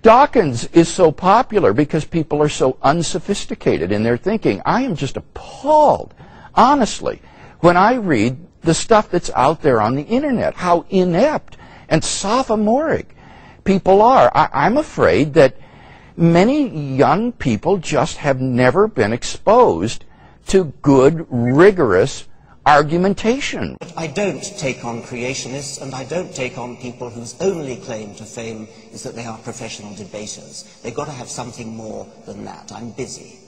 Dawkins is so popular because people are so unsophisticated in their thinking. I am just appalled, honestly, when I read the stuff that's out there on the internet, how inept and sophomoric people are. I'm afraid that many young people just have never been exposed to good, rigorous argumentation. I don't take on creationists, and I don't take on people whose only claim to fame is that they are professional debaters. They've got to have something more than that. I'm busy.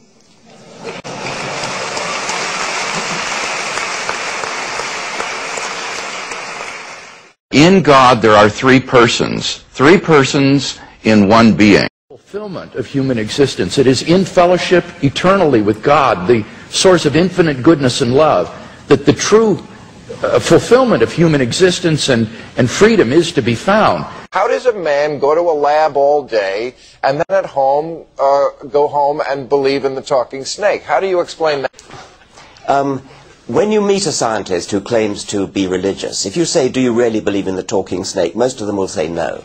In God there are three persons in one being. Fulfillment of human existence. It is in fellowship eternally with God, the source of infinite goodness and love, that the true fulfillment of human existence and freedom is to be found. How does a man go to a lab all day and then at home go home and believe in the talking snake? How do you explain that? When you meet a scientist who claims to be religious, if you say, do you really believe in the talking snake, most of them will say no.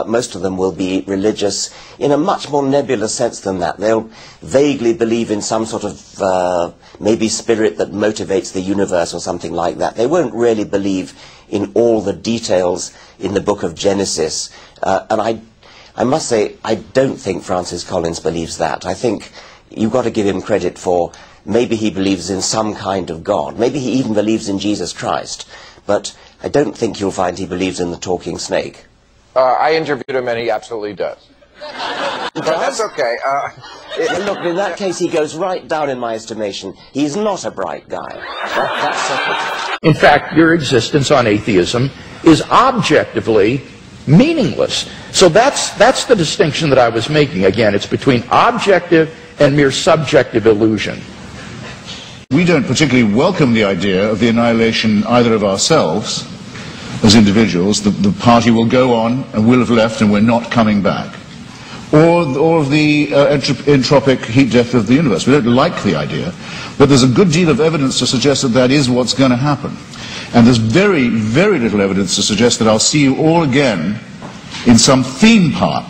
Most of them will be religious in a much more nebulous sense than that. They'll vaguely believe in some sort of maybe spirit that motivates the universe or something like that. They won't really believe in all the details in the book of Genesis. And I must say, I don't think Francis Collins believes that. I think you've got to give him credit for maybe he believes in some kind of God. Maybe he even believes in Jesus Christ. But I don't think you'll find he believes in the talking snake. I interviewed him and he absolutely does. But that's okay. Look, in that case, he goes right down in my estimation. He's not a bright guy. That's second. In fact, your existence on atheism is objectively meaningless. So that's the distinction that I was making. Again, it's between objective and mere subjective illusion. We don't particularly welcome the idea of the annihilation either of ourselves as individuals. The party will go on and will have left and we're not coming back. Or of the entropic heat death of the universe. We don't like the idea, but there's a good deal of evidence to suggest that that is what's going to happen. And there's very, very little evidence to suggest that I'll see you all again in some theme park.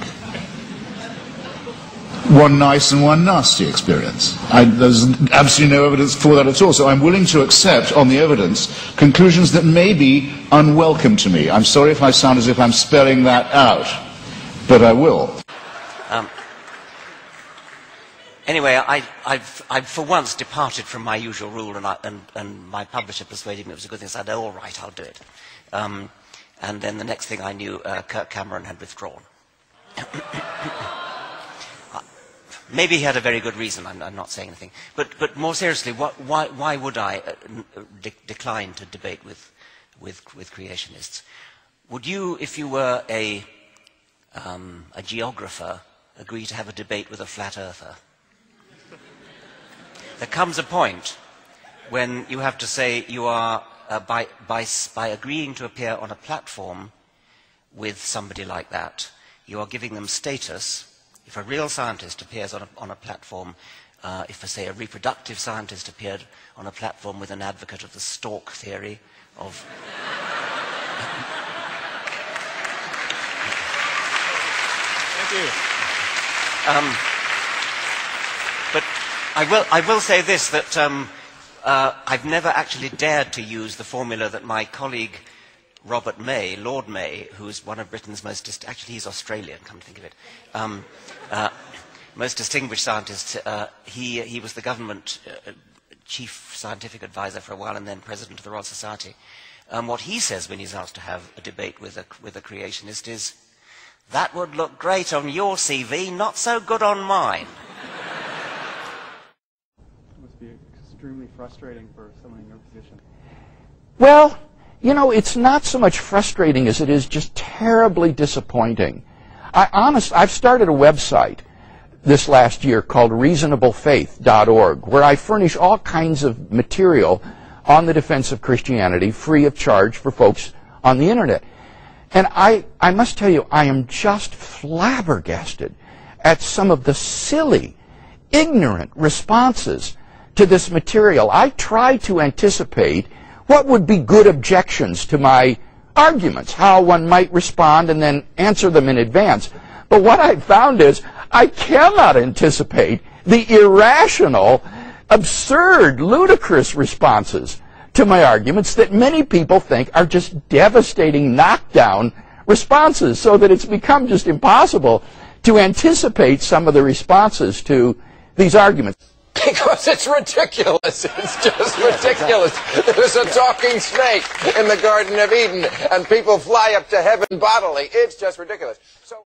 One nice and one nasty experience. There's absolutely no evidence for that at all. So I'm willing to accept, on the evidence, conclusions that may be unwelcome to me. I'm sorry if I sound as if I'm spelling that out, but I will. Anyway, I've for once departed from my usual rule, and my publisher persuaded me it was a good thing. So I said, all right, I'll do it. And then the next thing I knew, Kirk Cameron had withdrawn. Maybe he had a very good reason. I'm not saying anything. But more seriously, why would I decline to debate with creationists? Would you, if you were a geographer, agree to have a debate with a flat earther? There comes a point when you have to say you are, by agreeing to appear on a platform with somebody like that, you are giving them status. If a real scientist appears on a platform, if, say, a reproductive scientist appeared on a platform with an advocate of the stork theory of... Thank you. But I will say this, that I've never actually dared to use the formula that my colleague Robert May, Lord May, who's one of Britain's most... actually, he's Australian, come to think of it. Most distinguished scientist. He was the government chief scientific advisor for a while and then president of the Royal Society. What he says when he's asked to have a debate with a creationist is, that would look great on your CV, not so good on mine. It must be extremely frustrating for someone in your position. Well, you know, it's not so much frustrating as it is just terribly disappointing. I've started a website this last year called reasonablefaith.org, where I furnish all kinds of material on the defense of Christianity free of charge for folks on the internet. And I must tell you, I am just flabbergasted at some of the silly, ignorant responses to this material. I try to anticipate what would be good objections to my arguments, how one might respond and then answer them in advance. But what I found is I cannot anticipate the irrational, absurd, ludicrous responses to my arguments that many people think are just devastating knockdown responses, so that it's become just impossible to anticipate some of the responses to these arguments. Because it's ridiculous. It's just ridiculous. There's a talking snake in the Garden of Eden, and people fly up to heaven bodily. It's just ridiculous. So